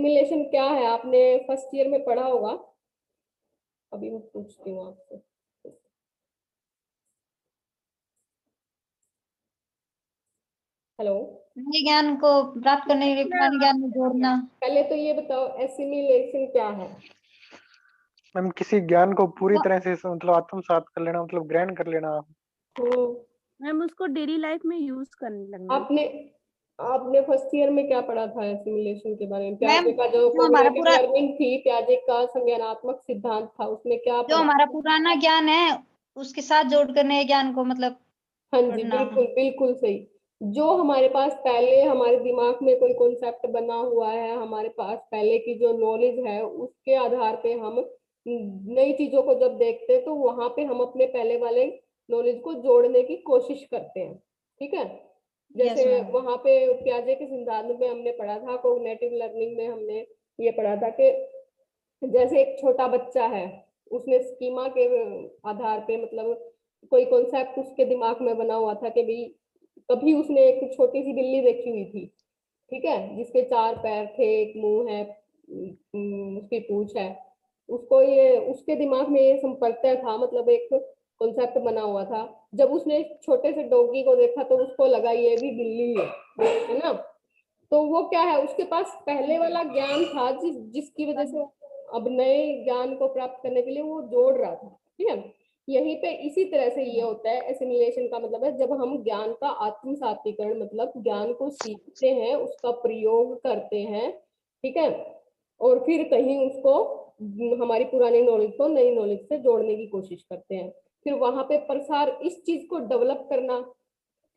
Assimilation क्या है आपने फर्स्ट ईयर में पढ़ा होगा। अभी मैं पूछती हूँ आपसे। हेलो, नए ज्ञान को प्राप्त करने के लिए पुराने ज्ञान में जोड़ना। पहले तो ये बताओ एसिमिलेशन क्या है। मैम किसी ज्ञान को पूरी तरह से मतलब आत्मसात कर लेना, मतलब ग्रहण कर लेना। मैम उसको डेली लाइफ में यूज करने लगना। आपने फर्स्ट ईयर में क्या पढ़ा था एसिमिलेशन के बारे में? मैम, प्याजे का जो जो हमारा कॉग्निटिव पूरा लर्निंग थी, प्याजे का संज्ञानात्मक सिद्धांत था, उसमें क्या जो पढ़ा? हमारा पुराना ज्ञान है उसके साथ जोड़ कर नए ज्ञान को मतलब हाँ जी, पढ़ना। बिल्कुल बिल्कुल सही। जो हमारे पास पहले हमारे दिमाग में कोई कॉन्सेप्ट बना हुआ है, हमारे पास पहले की जो नॉलेज है, उसके आधार पे हम नई चीजों को जब देखते हैं तो वहां पे हम अपने पहले वाले नॉलेज को जोड़ने की कोशिश करते हैं। ठीक है, जैसे वहां पे प्याजे के सिद्धांत में हमने पढ़ा था, कॉग्निटिव लर्निंग में हमने ये पढ़ा था कि जैसे एक छोटा बच्चा है, उसने स्कीमा के आधार पे मतलब कोई कॉन्सेप्ट उसके दिमाग में बना हुआ था कि भाई कभी उसने एक छोटी सी बिल्ली देखी हुई थी, ठीक है, जिसके 4 पैर थे, एक मुंह है, उसकी पूंछ है। उसको ये उसके दिमाग में ये संपर्क था, मतलब एक कॉन्सेप्ट बना हुआ था। जब उसने छोटे से डॉगी को देखा तो उसको लगा ये भी बिल्ली है ना। तो वो क्या है, उसके पास पहले वाला ज्ञान था जिसकी वजह से अब नए ज्ञान को प्राप्त करने के लिए वो जोड़ रहा था। ठीक है, यहीं पे इसी तरह से ये होता है। एसिमिलेशन का मतलब है जब हम ज्ञान का आत्मसातीकरण, मतलब ज्ञान को सीखते हैं, उसका प्रयोग करते हैं, ठीक है, और फिर कहीं उसको हमारी पुरानी नॉलेज को नई नॉलेज से जोड़ने की कोशिश करते हैं। फिर वहां पे प्रसार, इस चीज को डेवलप करना,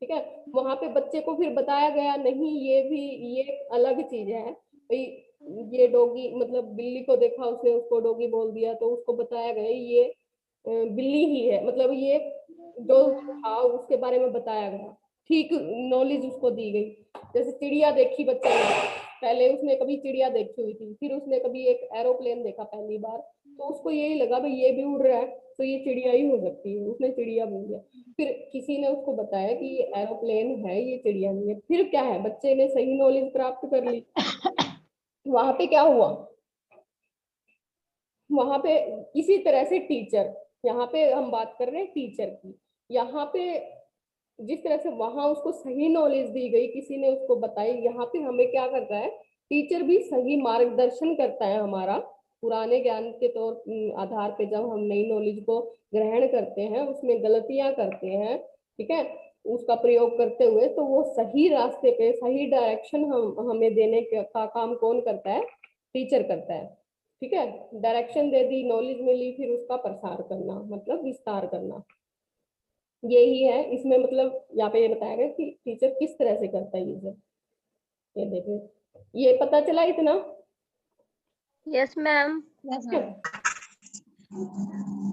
ठीक है, वहां पे बच्चे को फिर बताया गया नहीं ये भी ये अलग चीज है भाई, ये डॉगी मतलब बिल्ली को देखा उसने, उसको डॉगी बोल दिया, तो उसको बताया गया ये बिल्ली ही है, मतलब ये जो था उसके बारे में बताया गया, ठीक नॉलेज उसको दी गई। जैसे चिड़िया देखी बच्चे ने, पहले उसने कभी चिड़िया देखी हुई थी, फिर उसने कभी एक एरोप्लेन देखा पहली बार, तो उसको यही लगा भाई ये भी उड़ रहा है तो ये चिड़िया ही हो सकती है, उसने चिड़िया बोल दिया। फिर किसी ने उसको बताया कि ये एरोप्लेन है, ये चिड़िया नहीं है। फिर क्या है, बच्चे ने सही नॉलेज प्राप्त कर ली। वहां पे क्या हुआ, वहां पे इसी तरह से टीचर, यहाँ पे हम बात कर रहे हैं टीचर की, यहाँ पे जिस तरह से वहां उसको सही नॉलेज दी गई, किसी ने उसको बताई, यहाँ पे हमें क्या करता है, टीचर भी सही मार्गदर्शन करता है हमारा। पुराने ज्ञान के तौर आधार पे जब हम नई नॉलेज को ग्रहण करते हैं, उसमें गलतियां करते हैं, ठीक है, उसका प्रयोग करते हुए, तो वो सही रास्ते पे सही डायरेक्शन हमें देने का काम कौन करता है? टीचर करता है। ठीक है, डायरेक्शन दे दी, नॉलेज मिली, फिर उसका प्रसार करना मतलब विस्तार करना, यही है इसमें। मतलब यहाँ पे ये बताया गया कि टीचर किस तरह से करता है यूजर। ये देखिए, ये पता चला इतना? Yes ma'am.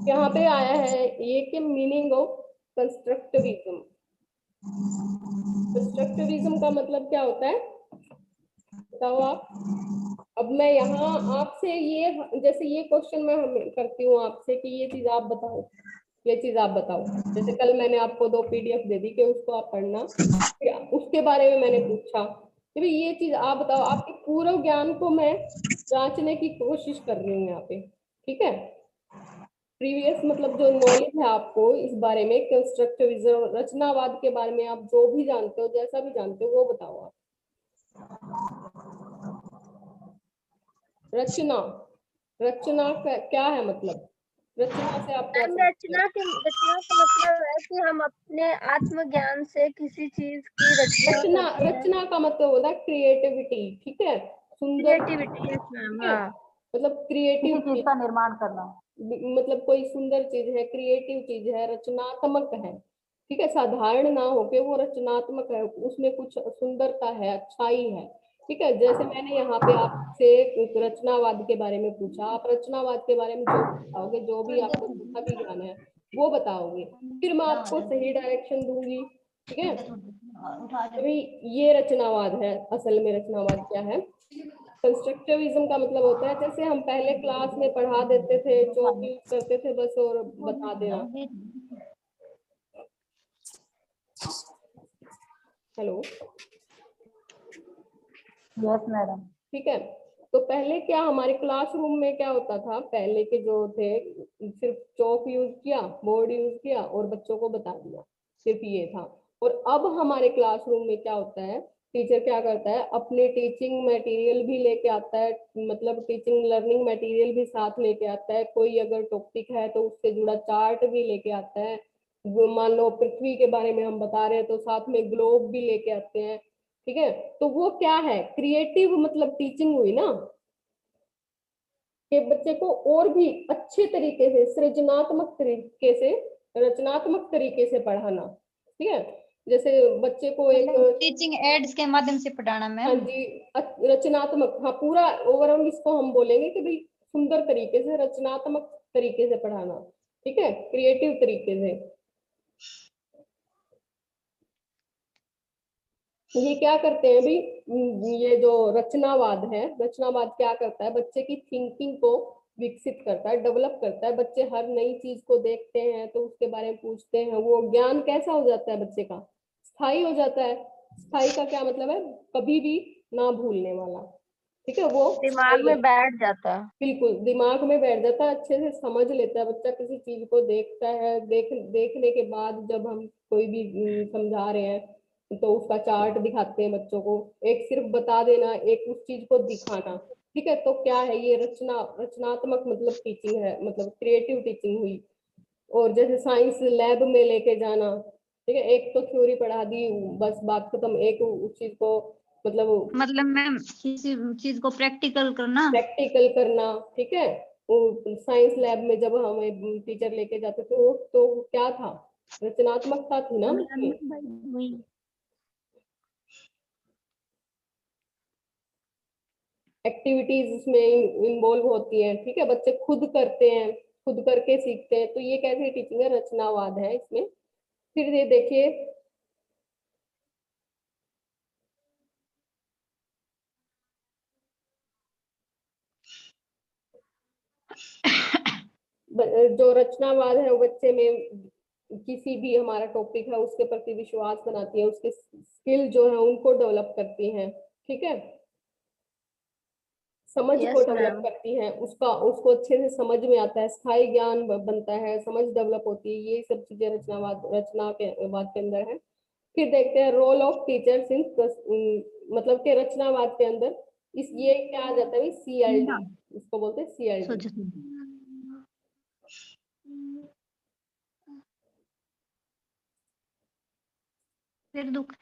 यहाँ पे आया है ये कि मीनिंग ऑफ कंस्ट्रक्टिविज्म। कंस्ट्रक्टिविज्म का मतलब क्या होता है बताओ आप। अब मैं यहाँ आपसे ये, जैसे ये क्वेश्चन मैं करती हूँ आपसे कि ये चीज आप बताओ, ये चीज आप बताओ। जैसे कल मैंने आपको 2 पीडीएफ दे दी कि उसको आप पढ़ना, उसके बारे में मैंने पूछा कि भाई ये चीज आप बताओ। आपके पूर्व ज्ञान को मैं जांचने की कोशिश कर रही हूँ यहाँ पे, ठीक है। प्रीवियस मतलब जो नॉलेज है आपको इस बारे में, कंस्ट्रक्टिविज्म रचनावाद के बारे में, आप जो भी जानते हो, जैसा भी जानते हो, वो बताओ आप। रचना, रचना क्या है मतलब? रचना से आप क्या समझते हो? रचना का मतलब है कि हम अपने आत्मज्ञान से किसी चीज की रचना रचना, करते हैं। रचना का मतलब होता है क्रिएटिविटी, ठीक है, सुंदर, क्रिएटिविटी। Yes ma'am. ठीक है, हाँ, मतलब क्रिएटिव चीज का निर्माण करना, मतलब कोई सुंदर चीज है, क्रिएटिव चीज है, रचनात्मक है, ठीक है, साधारण ना होके वो रचनात्मक है, उसमें कुछ सुंदरता है, अच्छाई है, ठीक है। जैसे मैंने यहाँ पे आपसे एक रचनावाद के बारे में पूछा, आप रचनावाद के बारे में जो बताओगे, जो भी आपको जितना भी ज्ञान है वो बताओगे, फिर मैं आपको सही डायरेक्शन दूंगी, ठीक है। अभी ये रचनावाद है, असल में रचनावाद क्या है? कंस्ट्रक्टिविज्म का मतलब होता है जैसे हम पहले क्लास में पढ़ा देते थे, चौक यूज करते थे बस और बता देना। Hello, yes madam. ठीक है, तो पहले क्या हमारे क्लासरूम में क्या होता था, पहले के जो थे सिर्फ चौक यूज किया, बोर्ड यूज किया और बच्चों को बता दिया, सिर्फ ये था। और अब हमारे क्लासरूम में क्या होता है, टीचर क्या करता है, अपने टीचिंग मटेरियल भी लेके आता है, मतलब टीचिंग लर्निंग मटेरियल भी साथ लेके आता है। कोई अगर टॉपिक है तो उससे जुड़ा चार्ट भी लेके आता है। मान लो पृथ्वी के बारे में हम बता रहे हैं तो साथ में ग्लोब भी लेके आते हैं। ठीक है, तो वो क्या है, क्रिएटिव मतलब टीचिंग हुई ना, कि बच्चे को और भी अच्छे तरीके से, सृजनात्मक तरीके से, रचनात्मक तरीके से पढ़ाना। ठीक है, जैसे बच्चे को एक, टीचिंग एड्स के माध्यम से पढ़ाना हाँ मैम। जी, रचनात्मक, हाँ पूरा ओवरऑल इसको हम बोलेंगे कि भाई सुंदर तरीके से, रचनात्मक तरीके से पढ़ाना। ठीक है, क्रिएटिव तरीके से। ये क्या करते हैं भाई, ये जो रचनावाद है, रचनावाद क्या करता है, बच्चे की थिंकिंग को विकसित करता है, डेवलप करता है। बच्चे हर नई चीज को देखते हैं तो उसके बारे में पूछते हैं, वो ज्ञान कैसा हो जाता है बच्चे का, स्थायी हो जाता है। स्थायी का क्या मतलब है, कभी भी ना भूलने वाला। ठीक है, वो दिमाग में बैठ जाता है। बिल्कुल दिमाग में बैठ जाता है, अच्छे से समझ लेता है बच्चा। किसी चीज को देखता है, देखने के बाद जब हम कोई भी समझा रहे हैं तो उसका चार्ट दिखाते हैं बच्चों को, एक सिर्फ बता देना, एक उस चीज को दिखाना। ठीक है, तो क्या है ये, रचनात्मक मतलब टीचिंग है, मतलब क्रिएटिव टीचिंग हुई। और जैसे साइंस लैब में लेके जाना। ठीक है, एक तो थ्योरी पढ़ा दी, बस बात खत्म, एक उस चीज को मतलब मैम किसी चीज को प्रैक्टिकल करना। प्रैक्टिकल करना। ठीक है, वो साइंस लैब में जब हमें टीचर लेके जाते थे तो क्या था, रचनात्मकता थी ना उसमें। एक्टिविटीज उसमें इन्वॉल्व होती हैं। ठीक है, बच्चे खुद करते हैं, खुद करके सीखते हैं। तो ये कैसी टीचिंग है, रचनावाद है इसमें। फिर ये देखिए, जो रचनावाद है वो बच्चे में किसी भी हमारा टॉपिक है उसके प्रति विश्वास बनाती है, उसके स्किल जो है उनको डेवलप करती है। ठीक है, समझ को यस डेवलप मैम। करती है, उसका उसको अच्छे से समझ में आता है, स्थायी ज्ञान बनता है, समझ डेवलप होती है। ये सब चीजें रचना के वाद के अंदर है। फिर देखते हैं रोल ऑफ टीचर्स इन, मतलब के रचनावाद के अंदर इस ये क्या आ जाता है, CLD, इसको बोलते हैं CLD। फिर दुख।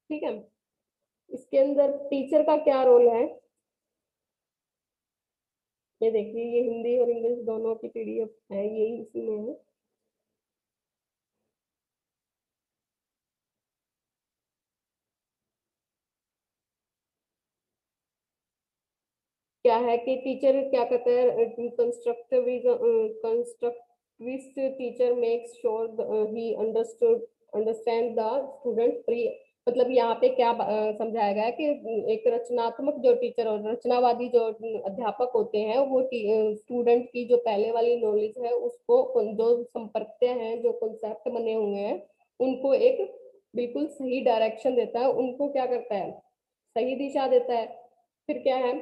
ठीक है, इसके अंदर टीचर का क्या रोल है, ये देखिए, ये हिंदी और इंग्लिश दोनों की PDF है, यही इसी में है। क्या है कि टीचर क्या कहते हैं, constructivist teacher makes sure he understand the student free. मतलब यहाँ पे क्या समझाया गया है कि एक रचनात्मक जो टीचर और रचनावादी जो अध्यापक होते हैं वो स्टूडेंट की जो पहले वाली नॉलेज है उसको, जो संपर्क हैं, जो कॉन्सेप्ट बने हुए हैं, उनको एक बिल्कुल सही डायरेक्शन देता है, उनको क्या करता है, सही दिशा देता है। फिर क्या है,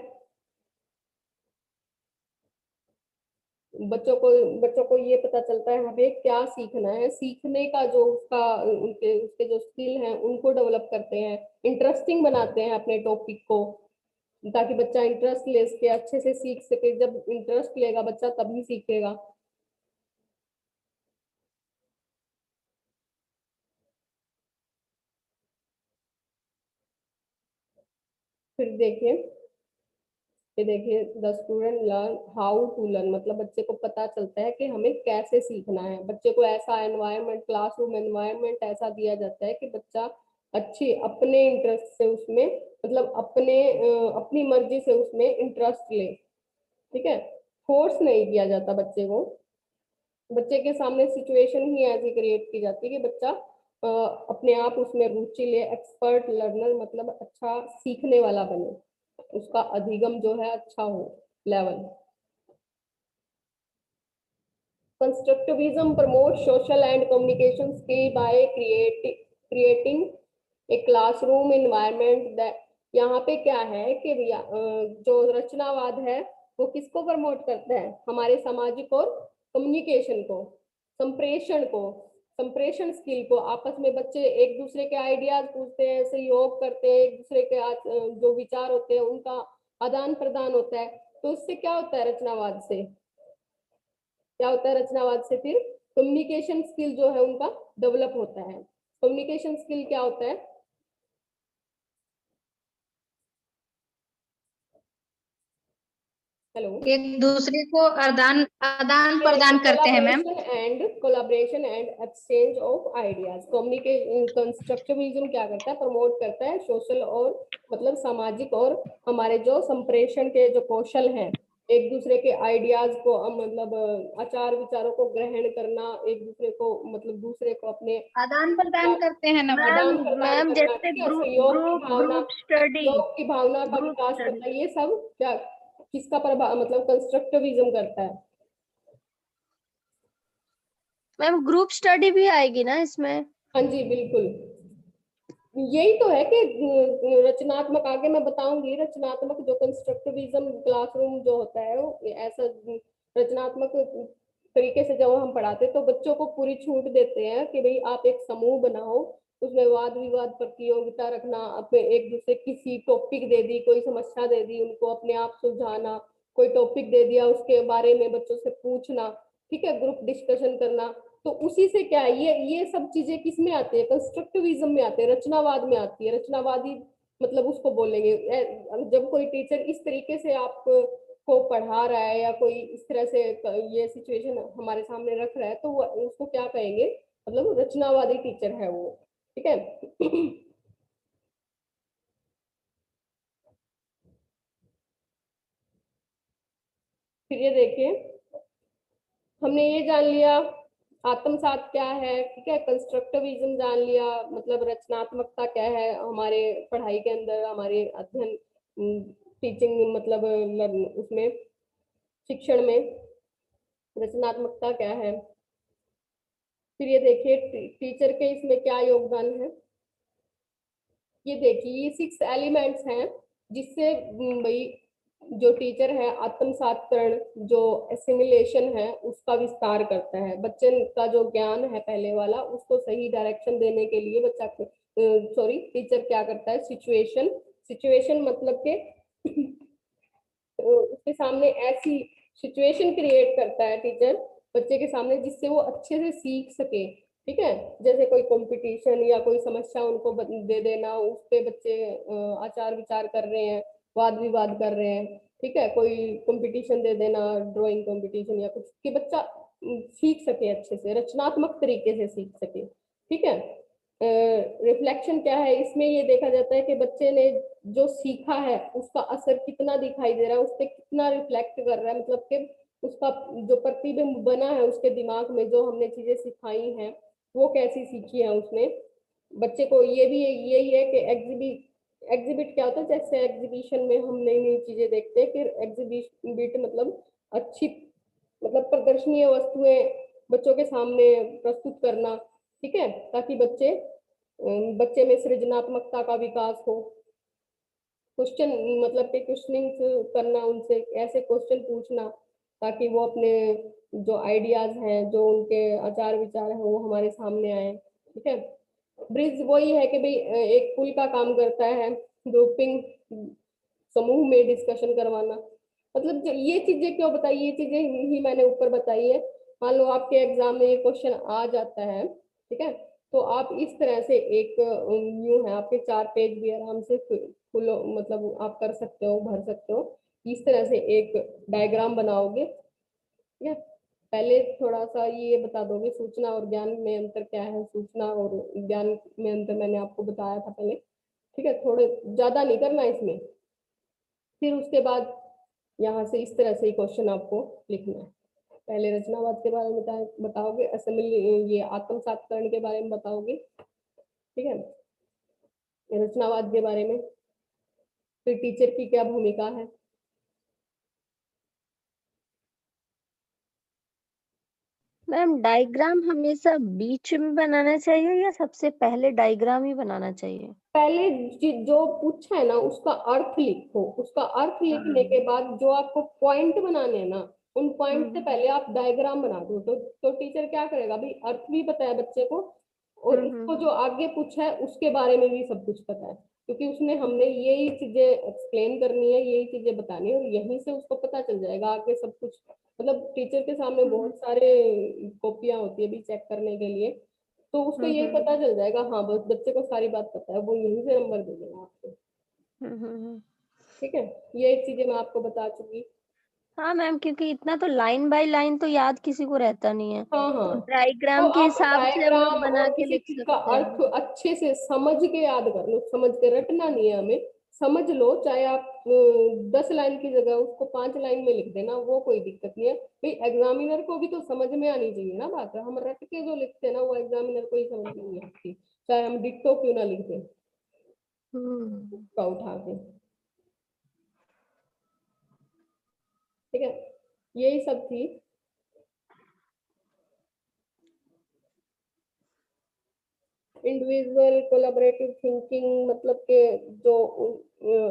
बच्चों को ये पता चलता है हमें क्या सीखना है, सीखने का जो उसका उनके उसके जो स्किल हैं उनको डेवलप करते हैं, इंटरेस्टिंग बनाते हैं अपने टॉपिक को, ताकि बच्चा इंटरेस्ट ले सके, अच्छे से सीख सके। जब इंटरेस्ट लेगा बच्चा तभी सीखेगा। फिर देखिए, ये देखिए, the student learn how to learn, मतलब बच्चे को पता चलता है कि हमें कैसे सीखना है। बच्चे को ऐसा एनवायरनमेंट, क्लासरूम एनवायरनमेंट ऐसा दिया जाता है कि बच्चा अच्छी अपने इंटरेस्ट से उसमें, मतलब अपनी मर्जी से उसमें इंटरेस्ट ले। ठीक है, फोर्स नहीं किया जाता बच्चे को, बच्चे के सामने सिचुएशन ही ऐसी क्रिएट की जाती है कि बच्चा अपने आप उसमें रुचि ले, एक्सपर्ट लर्नर, मतलब अच्छा सीखने वाला बने, उसका अधिगम जो है अच्छा हो, level. Constructivism promotes social and communication skill by creating a classroom environment. यहाँ पे क्या है कि जो रचनावाद है वो किसको प्रमोट करता है, हमारे सामाजिक और कम्युनिकेशन को, संप्रेषण को, संप्रेषण स्किल को। आपस में बच्चे एक दूसरे के आइडियाज पूछते हैं, सहयोग करते हैं, एक दूसरे के जो विचार होते हैं उनका आदान प्रदान होता है। तो इससे क्या होता है, रचनावाद से क्या होता है, रचनावाद से फिर कम्युनिकेशन स्किल जो है उनका डेवलप होता है। कम्युनिकेशन स्किल क्या होता है, हेलो, एक दूसरे को आदान आदान प्रदान करते हैं ma'am. Collaboration and exchange of ideas. Communication constructivism क्या करता है, प्रमोट करता है सोशल और मतलब सामाजिक और हमारे जो संप्रेषण के जो कौशल हैं, एक दूसरे के आइडियाज को मतलब आचार विचारों को ग्रहण करना, एक दूसरे को मतलब दूसरे को अपने आदान प्रदान करते हैं ना मैम। आदान प्रदान मैम करना, जैसे ठीक है, सहयोग की भावना, ग्रुप स्टडी, सहयोग की भावना का ग्रुप विकास स्टडी। करना, ये सब क्या किसका प्रभाव मतलब कंस्ट्रक्टिविज्म करता है। मैम ग्रुप स्टडी भी आएगी ना इसमें? हाँ जी बिल्कुल, यही तो है कि रचनात्मक, आगे मैं बताऊंगी, रचनात्मक जो कंस्ट्रक्टिविज्म क्लासरूम जो होता है वो ऐसा रचनात्मक तरीके से जब हम पढ़ाते हैं तो बच्चों को पूरी छूट देते हैं कि भाई आप एक समूह बनाओ, उसमें वाद विवाद प्रतियोगिता रखना, अपने एक दूसरे किसी टॉपिक दे दी, कोई समस्या दे दी, उनको अपने आप सुलझाना, कोई टॉपिक दे दिया उसके बारे में बच्चों से पूछना, ठीक है, ग्रुप डिस्कशन करना। तो उसी से क्या है, ये सब चीजें किस में आती है, कंस्ट्रक्टिविज्म में आती है, रचनावाद में आती है। रचनावादी मतलब उसको बोलेंगे जब कोई टीचर इस तरीके से आप को पढ़ा रहा है या कोई इस तरह से ये सिचुएशन हमारे सामने रख रहा है तो वो उसको क्या कहेंगे, मतलब रचनावादी टीचर है वो, ठीक है। फिर ये देखिए, हमने ये जान लिया आत्मसात क्या है, ठीक है, कंस्ट्रक्टिविज्म जान लिया, मतलब रचनात्मकता क्या है हमारे पढ़ाई के अंदर, हमारे अध्ययन टीचिंग मतलब उसमें शिक्षण में रचनात्मकता क्या है। फिर ये देखिए टीचर के इसमें क्या योगदान है। ये देखिए ये 6 एलिमेंट्स हैं जिससे भाई जो टीचर है आत्मसातकरण जो एसिमिलेशन है उसका विस्तार करता है, बच्चे का जो ज्ञान है पहले वाला उसको सही डायरेक्शन देने के लिए बच्चा सॉरी टीचर क्या करता है, सिचुएशन, सिचुएशन मतलब के उसके सामने ऐसी सिचुएशन क्रिएट करता है टीचर बच्चे के सामने जिससे वो अच्छे से सीख सके, ठीक है। जैसे कोई कंपटीशन या कोई समस्या उनको दे देना, उस पे बच्चे आचार विचार कर रहे हैं, वाद विवाद कर रहे हैं, ठीक है, कोई कंपटीशन दे देना, ड्राइंग कंपटीशन या कुछ, कि बच्चा सीख सके अच्छे से, रचनात्मक तरीके से सीख सके, ठीक है। रिफ्लेक्शन क्या है, इसमें ये देखा जाता है कि बच्चे ने जो सीखा है उसका असर कितना दिखाई दे रहा है, उस पर कितना रिफ्लेक्ट कर रहा है, मतलब कि उसका जो प्रतिबिंब बना है उसके दिमाग में, जो हमने चीजें सिखाई हैं वो कैसी सीखी है उसने। बच्चे को ये भी यही है कि एग्जिबिट क्या होता है, जैसे एग्जीबिशन में हम नई नई चीजें देखते हैं, फिर एग्जिबिट मतलब अच्छी मतलब प्रदर्शनीय वस्तुएं बच्चों के सामने प्रस्तुत करना, ठीक है, ताकि बच्चे में सृजनात्मकता का विकास हो। क्वेश्चन मतलब कि क्वेश्चनिंग करना, उनसे ऐसे क्वेश्चन पूछना ताकि वो अपने जो आइडियाज हैं, जो उनके आचार विचार हैं वो हमारे सामने आए, ठीक है। ब्रिज वही है कि भाई एक पुल का काम करता है, ग्रुपिंग समूह में डिस्कशन करवाना, मतलब ये चीजें क्यों बताई, ये चीजें ही मैंने ऊपर बताई है। मान लो आपके एग्जाम में ये क्वेश्चन आ जाता है, ठीक है, तो आप इस तरह से एक न्यू है आपके 4 पेज भी आराम से फुल मतलब आप कर सकते हो, भर सकते हो, इस तरह से एक डायग्राम बनाओगे, ठीक है। पहले थोड़ा सा ये बता दोगे सूचना और ज्ञान में अंतर क्या है, सूचना और ज्ञान में अंतर मैंने आपको बताया था पहले, ठीक है, थोड़े ज्यादा नहीं करना इसमें। फिर उसके बाद यहाँ से इस तरह से ही क्वेश्चन आपको लिखना है। पहले रचनावाद के बारे में बताओगे, असेंबली ये आत्मसातकरण के बारे में बताओगे, ठीक है, रचनावाद के बारे में, फिर टीचर की क्या भूमिका है, मैम डायग्राम हमेशा बीच में बनाना चाहिए या सबसे पहले डायग्राम ही बनाना चाहिए? पहले जो पूछा है ना उसका अर्थ लिखो, उसका अर्थ लिखने के बाद जो आपको पॉइंट बनाने हैं ना, उन पॉइंट से पहले आप डायग्राम बना दो। तो टीचर क्या करेगा भाई, अर्थ भी पता है बच्चे को और इसको जो आगे पूछा है उसके बारे में भी सब कुछ पता है, क्योंकि उसने हमने यही चीजें एक्सप्लेन करनी है, यही चीजें बतानी है, और यहीं से उसको पता चल जाएगा आगे सब कुछ। मतलब टीचर के सामने बहुत सारे कॉपियां होती है भी चेक करने के लिए, तो उसको यही पता चल जाएगा, हाँ बस बच्चे को सारी बात पता है, वो यहीं से नंबर दे देगा आपको। ठीक है, ये चीजें मैं आपको बता चुकी। हाँ मैम, क्योंकि इतना तो लाइन बाय लाइन तो याद किसी को रहता नहीं है, हाँ तो हाँ, तो डायग्राम के आप हिसाब से हम लोग डायग्राम बना और के किसी लिख चीज का सकते अर्थ हैं। अच्छे से समझ के याद कर लो, समझ के रटना नहीं है हमें, समझ लो। चाहे आप 10 लाइन की जगह उसको 5 लाइन में लिख देना, वो कोई दिक्कत नहीं है भाई। एग्जामिनर को भी तो समझ में आनी चाहिए ना बात, हम रट के जो लिखते हैं ना वो एग्जामिनर को ही समझ में नहीं आती, चाहे हम डिक्टो क्यों ना लिख दें उसका उठा के। ठीक है, यही सब थी। इंडिविजुअल कोलैबोरेटिव थिंकिंग मतलब के जो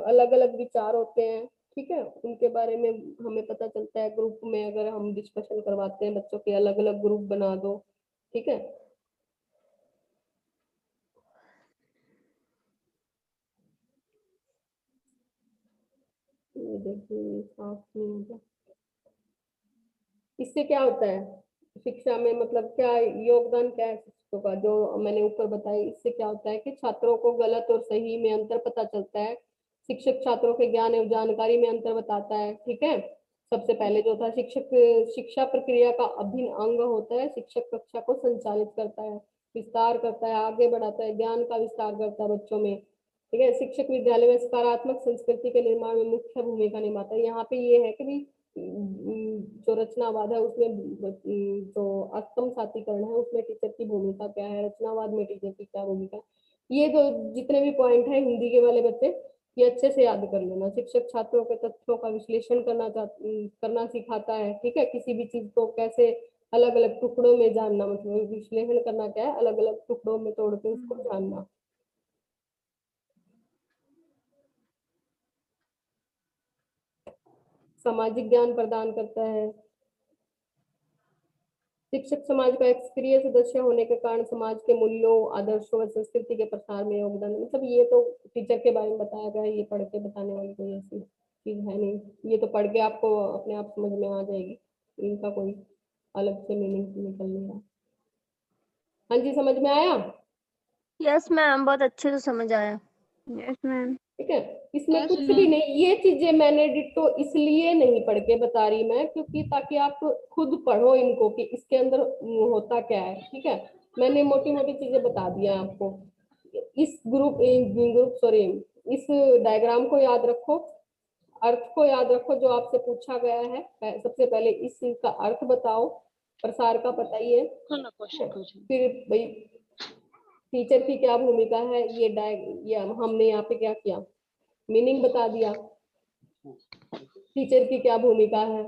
अलग अलग विचार होते हैं, ठीक है, उनके बारे में हमें पता चलता है। ग्रुप में अगर हम डिस्कशन करवाते हैं बच्चों के, अलग अलग ग्रुप बना दो, ठीक है। ये देखिए साफ नहीं हो गया। इससे क्या होता है शिक्षा में, मतलब क्या योगदान क्या है शिक्षकों का, जो मैंने ऊपर बताया। इससे क्या होता है कि छात्रों को गलत और सही में अंतर पता चलता है, शिक्षक छात्रों के ज्ञान एवं जानकारी में अंतर बताता है, ठीक है। सबसे पहले जो था शिक्षक शिक्षा प्रक्रिया का अभिन्न अंग होता है, शिक्षक कक्षा को संचालित करता है, विस्तार करता है, आगे बढ़ाता है, ज्ञान का विस्तार करता है बच्चों में, ठीक है। शिक्षक विद्यालय में सकारात्मक संस्कृति के निर्माण में मुख्य भूमिका निभाता है। यहाँ पे ये है कि भी जो रचनावाद है उसमें जो आत्म सातीकरण है उसमें टीचर की भूमिका क्या है, रचनावाद में टीचर की क्या भूमिका है, ये जो जितने भी पॉइंट है हिंदी के वाले बच्चे ये अच्छे से याद कर लेना। शिक्षक छात्रों के तथ्यों का विश्लेषण करना सिखाता है, ठीक है। किसी भी चीज को कैसे अलग अलग टुकड़ों में जानना, मतलब विश्लेषण करना क्या है, अलग अलग टुकड़ों में तोड़ के उसको जानना। सामाजिक ज्ञान प्रदान करता है। शिक्षक समाज का एक सक्रिय सदस्य होने के कारण समाज के मूल्यों, आदर्शों व संस्कृति के प्रसार में योगदान, मतलब ये तो टीचर के बारे में बताया गया है, ये पढ़ के बताने वाली कोई ऐसी चीज है नहीं, ये तो पढ़ के आपको अपने आप समझ में आ जाएगी, इनका कोई अलग से मीनिंग निकल नहीं रहा। हाँ जी, समझ में आया? यस मैम, बहुत अच्छे से समझ आया। Yes ma'am. ठीक है, इसमें कुछ भी नहीं, ये चीजें मैंने डिट्टो इसलिए नहीं पढ़ के बता रही मैं, क्योंकि ताकि आप खुद पढ़ो इनको कि इसके अंदर होता क्या है, ठीक है। मैंने मोटी मोटी चीजें बता दिया आपको। इस ग्रुप सॉरी, इस डायग्राम को याद रखो, अर्थ को याद रखो जो आपसे पूछा गया है। सबसे पहले इस चीज का अर्थ बताओ, प्रसार का पता ही है। फिर भाई टीचर की क्या भूमिका है, ये हमने यहाँ पे क्या किया, मीनिंग बता दिया। टीचर की क्या भूमिका है,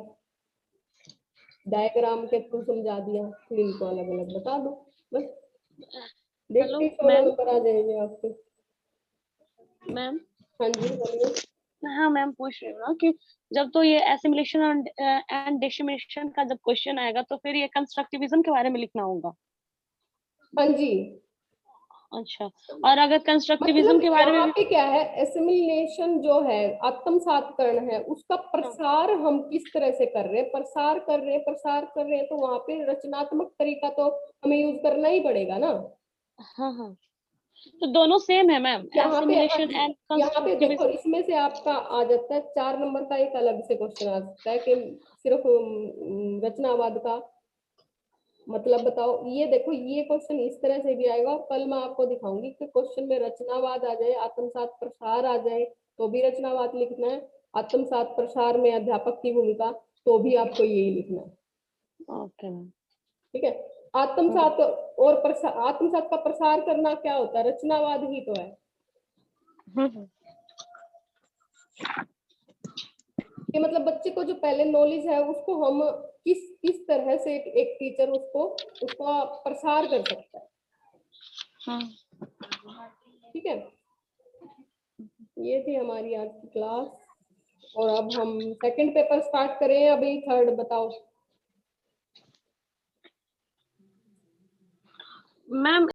डायग्राम के थ्रू समझा दिया, फिर इनको अलग अलग बता दो, बस देखते ही 16 नंबर आ जाएंगे आपके। मैम, हाँ जी बोलिए। हाँ मैम, पूछ रही हूँ ना कि जब तो ये एसिमिलेशन एंड डिसिमिलेशन का जब क्वेश्चन आएगा तो फिर ये कंस्ट्रक्टिविज्म के बारे में लिखना होगा। हाँ जी, अच्छा, और अगर कंस्ट्रक्टिविज्म मतलब के बारे यहाँ में पे क्या है, एसिमिलेशन जो है आत्मसातकरण है, उसका प्रसार हम किस तरह से कर रहे हैं, प्रसार कर रहे हैं, तो वहां पे रचनात्मक तरीका तो हमें यूज करना ही पड़ेगा ना। हाँ हाँ, तो दोनों सेम है मैम, यहाँ पे हाँ एसिमिलेशन जी, एंड यहाँ पे देखो कंस्ट्रक्टिविज्म। इसमें से आपका आ जाता है 4 नंबर का एक अलग से क्वेश्चन आ सकता है कि सिर्फ रचनावाद का मतलब बताओ। ये देखो ये क्वेश्चन इस तरह से भी आएगा, और कल मैं आपको दिखाऊंगी कि क्वेश्चन में रचनावाद आ जाए, आत्मसात प्रसार आ जाए तो भी रचनावाद लिखना है, आत्मसात प्रसार में अध्यापक की भूमिका तो भी आपको यही लिखना है। Okay ma'am. ठीक है, आत्मसात और आत्मसात का प्रसार करना क्या होता है, रचनावाद ही तो है। कि मतलब बच्चे को जो पहले नॉलेज है उसको हम किस तरह से एक टीचर उसका प्रसार कर सकता है। ठीक है, ये थी हमारी आज की क्लास। और अब हम सेकंड पेपर स्टार्ट करें अभी थर्ड, बताओ। मैम